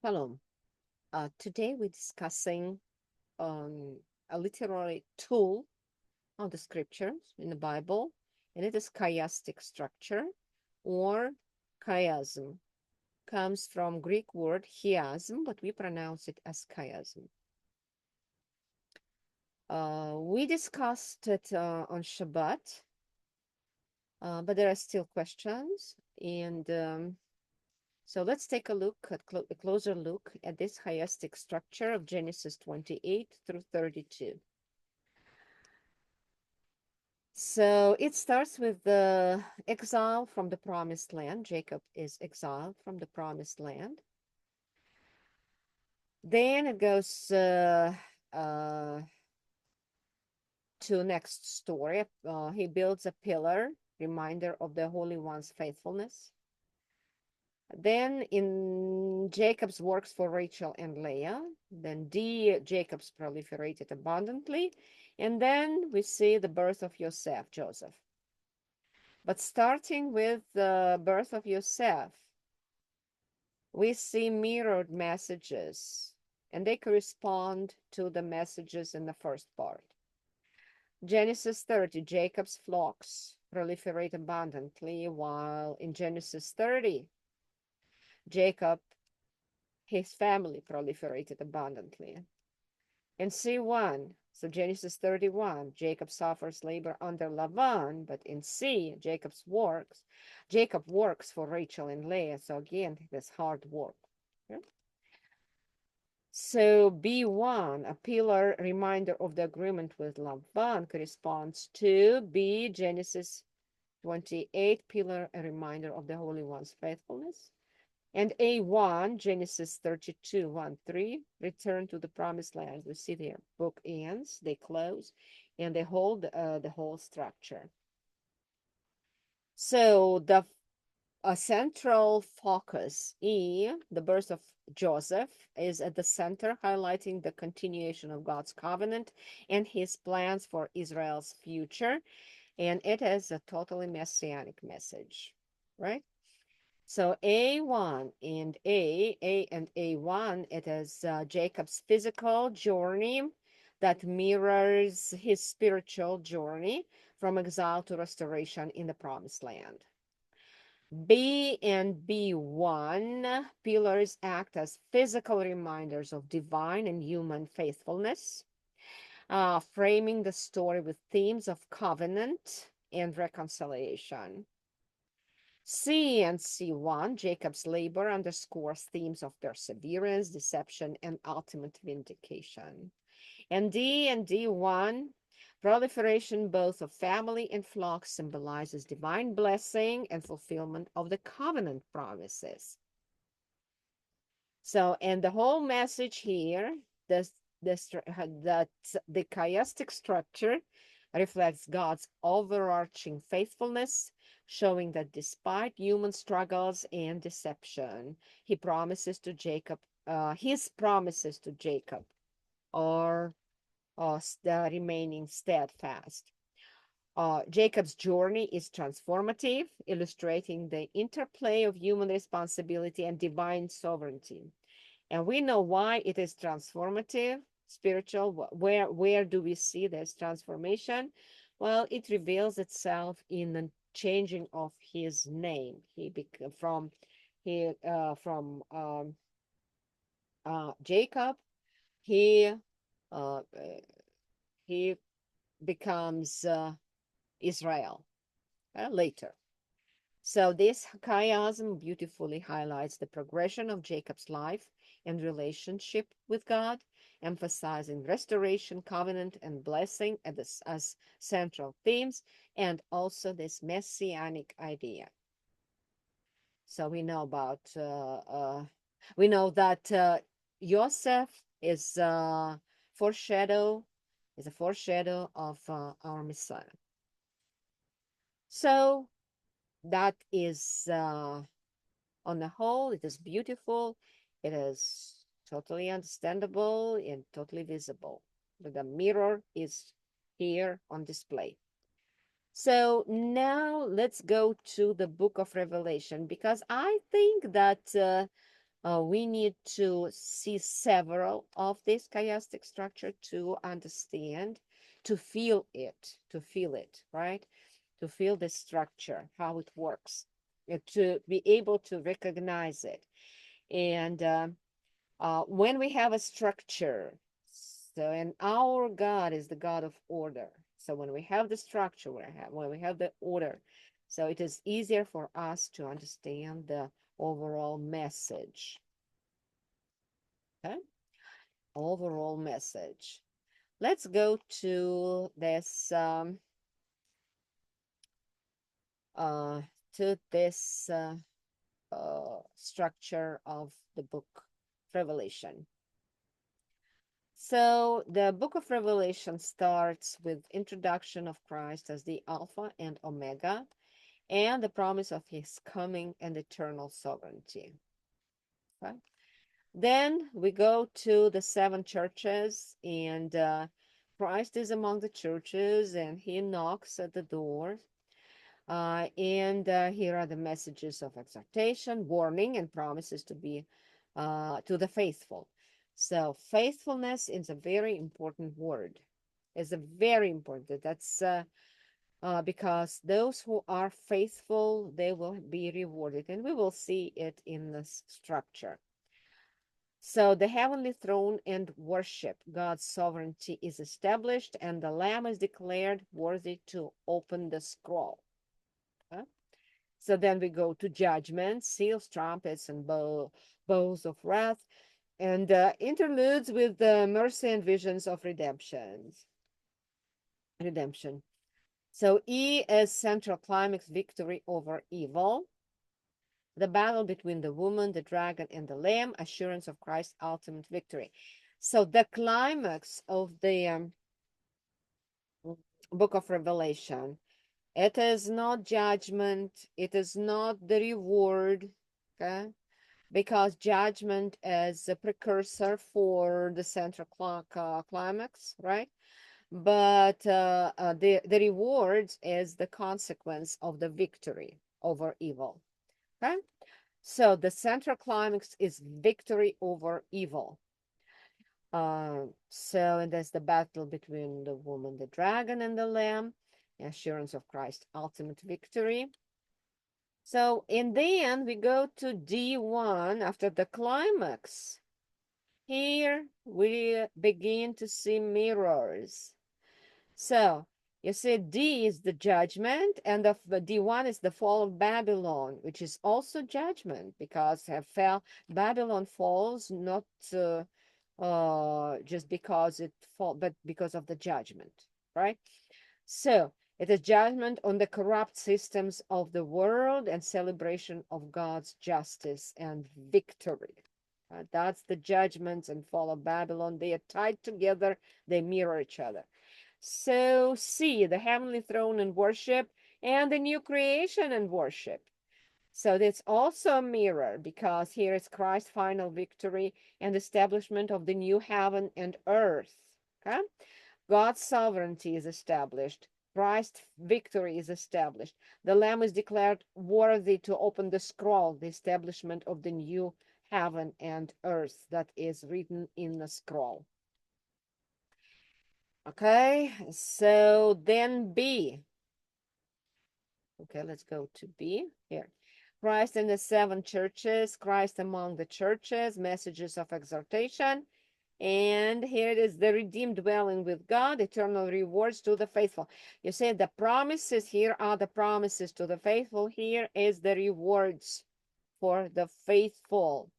Hello. Today we're discussing um, a literary tool on the scriptures in the Bible, and it is chiastic structure or chiasm. Comes from Greek word chiasm, but we pronounce it as chiasm. We discussed it on Shabbat, but there are still questions, and so let's take a look at a closer look at this chiastic structure of Genesis 28 through 32. So it starts with the exile from the promised land. Jacob is exiled from the promised land. Then it goes uh, to next story. He builds a pillar, reminder of the Holy One's faithfulness. Then in Jacob's works for Rachel and Leah. Then D, Jacob's proliferated abundantly. And then we see the birth of Joseph. But starting with the birth of Yosef, we see mirrored messages, and they correspond to the messages in the first part. Genesis 30, Jacob's flocks proliferate abundantly, while in Genesis 30, Jacob, his family proliferated abundantly. In C1, so Genesis 31, Jacob suffers labor under Laban, but in C, Jacob works for Rachel and Leah. So again, this hard work. Yeah. So B1, a pillar reminder of the agreement with Laban, corresponds to B, Genesis 28, pillar, a reminder of the Holy One's faithfulness. And A1, Genesis 32, 1, 3, return to the promised land. We see their book ends, they close, and they hold the whole structure. So the central focus, E, the birth of Joseph, is at the center, highlighting the continuation of God's covenant and his plans for Israel's future. And it is a totally messianic message, right? So A1 and A and A1, it is Jacob's physical journey that mirrors his spiritual journey from exile to restoration in the promised land. B and B1 pillars act as physical reminders of divine and human faithfulness, framing the story with themes of covenant and reconciliation. C and C1, Jacob's labor underscores themes of perseverance, deception, and ultimate vindication. And D1, proliferation both of family and flock symbolizes divine blessing and fulfillment of the covenant promises. So, and the whole message here, that the chiastic structure reflects God's overarching faithfulness, showing that despite human struggles and deception, his promises to Jacob are remaining steadfast. Jacob's journey is transformative, illustrating the interplay of human responsibility and divine sovereignty. And we know why it is transformative, spiritual. Where do we see this transformation? Well, it reveals itself in the changing of his name. From Jacob, he uh, he becomes Israel later. So this chiasm beautifully highlights the progression of Jacob's life and relationship with God, emphasizing restoration, covenant, and blessing as central themes, and also this messianic idea. So we know that Joseph is foreshadow is a foreshadow of our Messiah. So that is on the whole, it is beautiful. It is totally understandable and totally visible. The mirror is here on display. So now let's go to the book of Revelation, because I think that We need to see several of this chiastic structure to understand, to feel it, right? To feel the structure, how it works, to be able to recognize it. And when we have a structure, so and our God is the God of order. So when we have the structure, when we have the order, so it is easier for us to understand the overall message. Okay, overall message. Let's go to this uh, to this structure of the book Revelation. So the book of Revelation starts with introduction of Christ as the Alpha and Omega and the promise of his coming and eternal sovereignty. Okay? Then we go to the seven churches, and Christ is among the churches, and he knocks at the door. And here are the messages of exhortation, warning, and promises to be to the faithful. So faithfulness is a very important word. It's a very important. That's because those who are faithful, they will be rewarded, and we will see it in this structure. So the heavenly throne and worship, God's sovereignty is established, and the Lamb is declared worthy to open the scroll. Huh? So then we go to judgment, seals, trumpets, and bows of wrath, and interludes with the mercy and visions of redemption. Redemption. So E is central climax, victory over evil. The battle between the woman, the dragon, and the lamb, assurance of Christ's ultimate victory. So the climax of the book of Revelation, it is not judgment, it is not the reward, okay? Because judgment is a precursor for the central climax, right? But the rewards is the consequence of the victory over evil, okay? So the central climax is victory over evil. And there's the battle between the woman, the dragon, and the lamb, the assurance of Christ's ultimate victory. So in the end, we go to D1 after the climax. Here we begin to see mirrors. So you see, D is the judgment, and the D1 is the fall of Babylon, which is also judgment because Babylon falls not just because it fall, but because of the judgment, right? So it is judgment on the corrupt systems of the world and celebration of God's justice and victory. That's the judgments and fall of Babylon. They are tied together, they mirror each other. So see the heavenly throne and worship and the new creation and worship. So it's also a mirror because here is Christ's final victory and establishment of the new heaven and earth. Okay? God's sovereignty is established. Christ's victory is established. The Lamb is declared worthy to open the scroll, the establishment of the new heaven and earth that is written in the scroll. Okay, so then B. Okay, let's go to B here. Christ in the seven churches, Christ among the churches, messages of exhortation. And here it is the redeemed dwelling with God, eternal rewards to the faithful. You see, the promises here are the promises to the faithful. Here is the rewards for the faithful.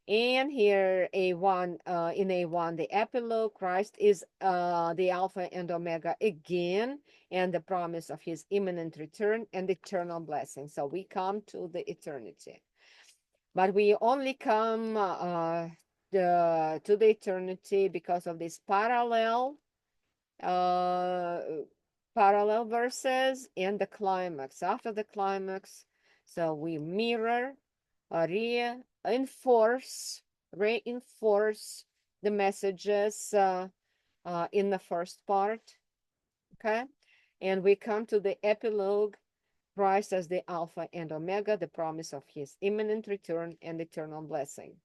And here A1, in A1, the epilogue, Christ is the Alpha and Omega again, and the promise of his imminent return and eternal blessing. So we come to the eternity. But we only come to the eternity because of this uh, parallel verses and the climax. After the climax, so we mirror, reinforce the messages in the first part, okay? And we come to the epilogue Christ as the Alpha and Omega, the promise of his imminent return and eternal blessing.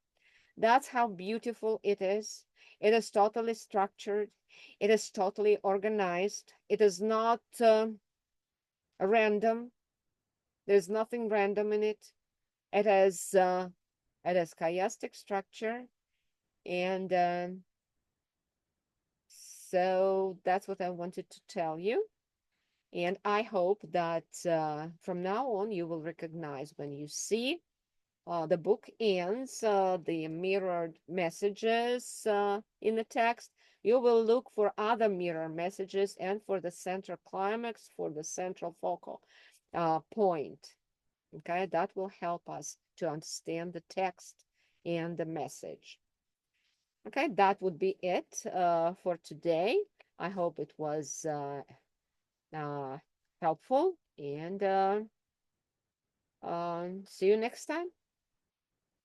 That's how beautiful it is. It is totally structured. It is totally organized. It is not random. There's nothing random in it. It has chiastic structure, and so that's what I wanted to tell you. And I hope that from now on you will recognize when you see the book ends, the mirrored messages in the text, you will look for other mirror messages and for the central climax, for the central focal point. Okay, that will help us to understand the text and the message. Okay, that would be it for today. I hope it was helpful, and see you next time.